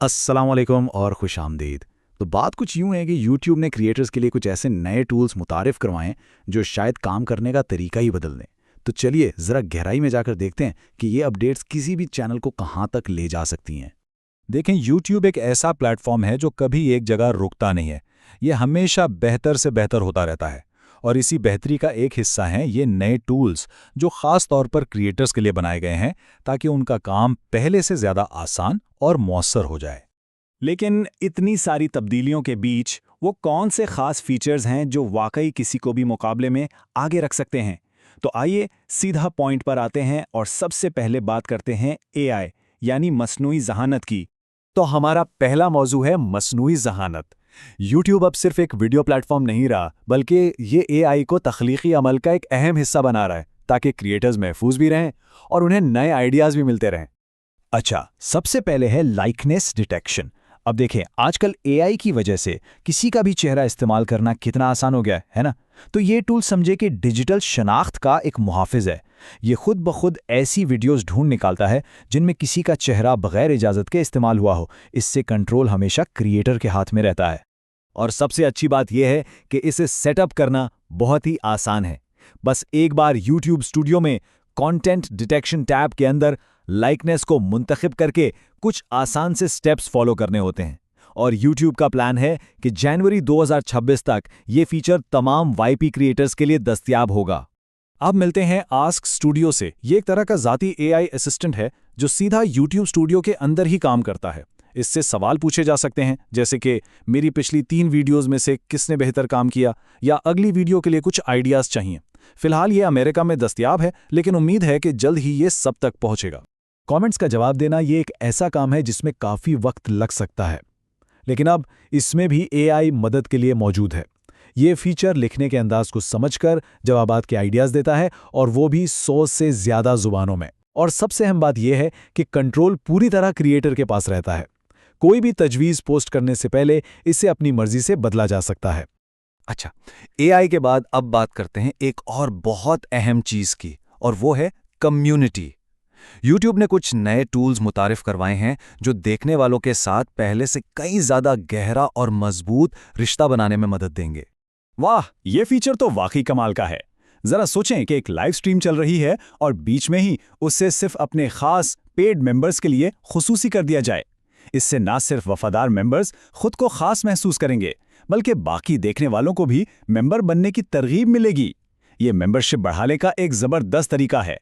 अस्सलाम वालेकुम और खुश आमदीद। तो बात कुछ यूँ है कि यूट्यूब ने क्रिएटर्स के लिए कुछ ऐसे नए टूल्स मुतारिफ करवाएं जो शायद काम करने का तरीका ही बदल दें। तो चलिए ज़रा गहराई में जाकर देखते हैं कि ये अपडेट्स किसी भी चैनल को कहाँ तक ले जा सकती हैं। देखें, YouTube एक ऐसा प्लेटफॉर्म है जो कभी एक जगह रुकता नहीं है। ये हमेशा बेहतर से बेहतर होता रहता है। और इसी बेहतरी का एक हिस्सा हैं ये नए टूल्स जो ख़ास तौर पर क्रिएटर्स के लिए बनाए गए हैं ताकि उनका काम पहले से ज़्यादा आसान और मौसर हो जाए। लेकिन इतनी सारी तब्दीलियों के बीच वो कौन से खास फीचर्स हैं जो वाकई किसी को भी मुकाबले में आगे रख सकते हैं? तो आइए सीधा पॉइंट पर आते हैं और सबसे पहले बात करते हैं एआई यानी मसनूई ज़हानत की। तो हमारा पहला मौजू है मसनूई ज़हानत। YouTube अब सिर्फ एक वीडियो प्लेटफॉर्म नहीं रहा, बल्कि ये AI को तख्लीकी अमल का एक अहम हिस्सा बना रहा है ताकि क्रिएटर्स महफूज भी रहें और उन्हें नए आइडियाज़ भी मिलते रहें। अच्छा, सबसे पहले है लाइकनेस डिटेक्शन। अब देखें, आजकल एआई की वजह से किसी का भी चेहरा इस्तेमाल करना कितना आसान हो गया है ना? तो ये टूल समझे कि डिजिटल शनाख्त का एक मुहाफिज है। ये खुद ब खुद ऐसी वीडियोस ढूंढ निकालता है जिनमें किसी का चेहरा बगैर इजाज़त के इस्तेमाल हुआ हो। इससे कंट्रोल हमेशा क्रिएटर के हाथ में रहता है। और सबसे अच्छी बात यह है कि इसे सेटअप करना बहुत ही आसान है। बस एक बार YouTube स्टूडियो में कंटेंट डिटेक्शन टैब के अंदर लाइकनेस को मुंतखब करके कुछ आसान से स्टेप्स फॉलो करने होते हैं। और YouTube का प्लान है कि जनवरी 2026 तक ये फीचर तमाम YP क्रिएटर्स के लिए दस्तयाब होगा। अब मिलते हैं आस्क स्टूडियो से। ये एक तरह का ज़ाती एआई असिस्टेंट है जो सीधा YouTube स्टूडियो के अंदर ही काम करता है। इससे सवाल पूछे जा सकते हैं जैसे कि मेरी पिछली 3 वीडियोज़ में से किसने बेहतर काम किया, या अगली वीडियो के लिए कुछ आइडियाज़ चाहिए। फिलहाल ये अमेरिका में दस्तयाब है, लेकिन उम्मीद है कि जल्द ही ये सब तक पहुंचेगा। कमेंट्स का जवाब देना ये एक ऐसा काम है जिसमें काफ़ी वक्त लग सकता है, लेकिन अब इसमें भी AI मदद के लिए मौजूद है। ये फीचर लिखने के अंदाज को समझकर जवाबात के आइडियाज़ देता है, और वो भी 100 से ज़्यादा ज़ुबानों में। और सबसे अहम बात यह है कि कंट्रोल पूरी तरह क्रिएटर के पास रहता है। कोई भी तजवीज़ पोस्ट करने से पहले इसे अपनी मर्जी से बदला जा सकता है। अच्छा, AI के बाद अब बात करते हैं एक और बहुत अहम चीज़ की, और वो है कम्युनिटी। YouTube ने कुछ नए टूल्स मुतारिफ करवाए हैं जो देखने वालों के साथ पहले से कई ज़्यादा गहरा और मजबूत रिश्ता बनाने में मदद देंगे। वाह, ये फीचर तो वाकई कमाल का है। ज़रा सोचें कि एक लाइव स्ट्रीम चल रही है और बीच में ही उससे सिर्फ अपने खास पेड मेंबर्स के लिए खुसूसी कर दिया जाए। इससे ना सिर्फ वफादार मेंबर्स खुद को खास महसूस करेंगे, बल्कि बाकी देखने वालों को भी मेंबर बनने की तरगीब मिलेगी। ये मेंबरशिप बढ़ाने का एक ज़बरदस्त तरीका है।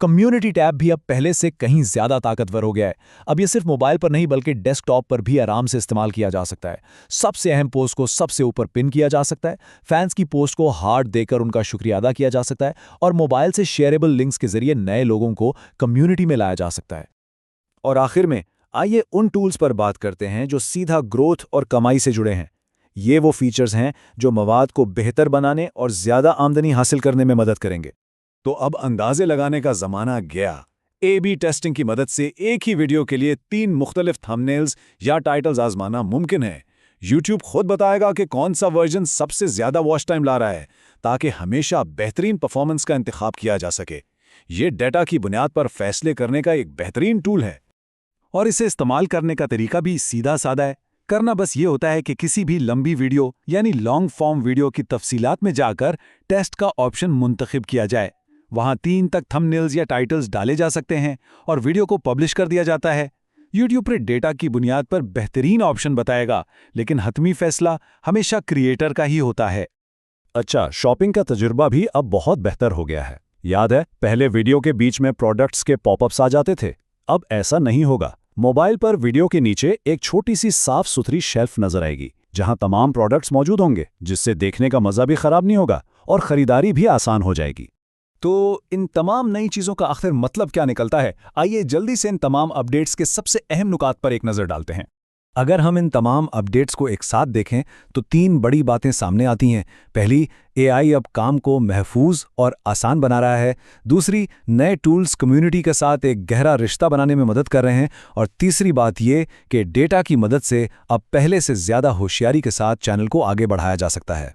कम्युनिटी टैब भी अब पहले से कहीं ज़्यादा ताकतवर हो गया है। अब ये सिर्फ मोबाइल पर नहीं बल्कि डेस्कटॉप पर भी आराम से इस्तेमाल किया जा सकता है। सबसे अहम पोस्ट को सबसे ऊपर पिन किया जा सकता है, फैंस की पोस्ट को हार्ट देकर उनका शुक्रिया अदा किया जा सकता है, और मोबाइल से शेयरेबल लिंक्स के जरिए नए लोगों को कम्युनिटी में लाया जा सकता है। और आखिर में आइए उन टूल्स पर बात करते हैं जो सीधा ग्रोथ और कमाई से जुड़े हैं। ये वो फीचर्स हैं जो मवाद को बेहतर बनाने और ज़्यादा आमदनी हासिल करने में मदद करेंगे। तो अब अंदाजे लगाने का ज़माना गया। A/B टेस्टिंग की मदद से एक ही वीडियो के लिए 3 मुख्तलिफ थंबनेल्स या टाइटल्स आजमाना मुमकिन है। YouTube खुद बताएगा कि कौन सा वर्जन सबसे ज़्यादा वॉच टाइम ला रहा है, ताकि हमेशा बेहतरीन परफॉर्मेंस का इंतखाब किया जा सके। ये डेटा की बुनियाद पर फैसले करने का एक बेहतरीन टूल है। और इसे इस्तेमाल करने का तरीका भी सीधा साधा है। करना बस ये होता है कि किसी भी लंबी वीडियो यानी लॉन्ग फॉर्म वीडियो की तफसीलात में जाकर टेस्ट का ऑप्शन मुंतखब किया जाए। वहाँ 3 तक थंबनेल्स या टाइटल्स डाले जा सकते हैं और वीडियो को पब्लिश कर दिया जाता है। YouTube पर डेटा की बुनियाद पर बेहतरीन ऑप्शन बताएगा, लेकिन हतमी फैसला हमेशा क्रिएटर का ही होता है। अच्छा, शॉपिंग का तजुर्बा भी अब बहुत बेहतर हो गया है। याद है, पहले वीडियो के बीच में प्रोडक्ट्स के पॉपअप्स आ जाते थे। अब ऐसा नहीं होगा। मोबाइल पर वीडियो के नीचे एक छोटी सी साफ सुथरी शेल्फ नजर आएगी जहां तमाम प्रोडक्ट्स मौजूद होंगे, जिससे देखने का मजा भी खराब नहीं होगा और खरीदारी भी आसान हो जाएगी। तो इन तमाम नई चीज़ों का आखिर मतलब क्या निकलता है? आइए जल्दी से इन तमाम अपडेट्स के सबसे अहम नुकात पर एक नज़र डालते हैं। अगर हम इन तमाम अपडेट्स को एक साथ देखें तो 3 बड़ी बातें सामने आती हैं। पहली, AI अब काम को महफूज और आसान बना रहा है। दूसरी, नए टूल्स कम्युनिटी के साथ एक गहरा रिश्ता बनाने में मदद कर रहे हैं। और तीसरी बात ये कि डेटा की मदद से अब पहले से ज़्यादा होशियारी के साथ चैनल को आगे बढ़ाया जा सकता है।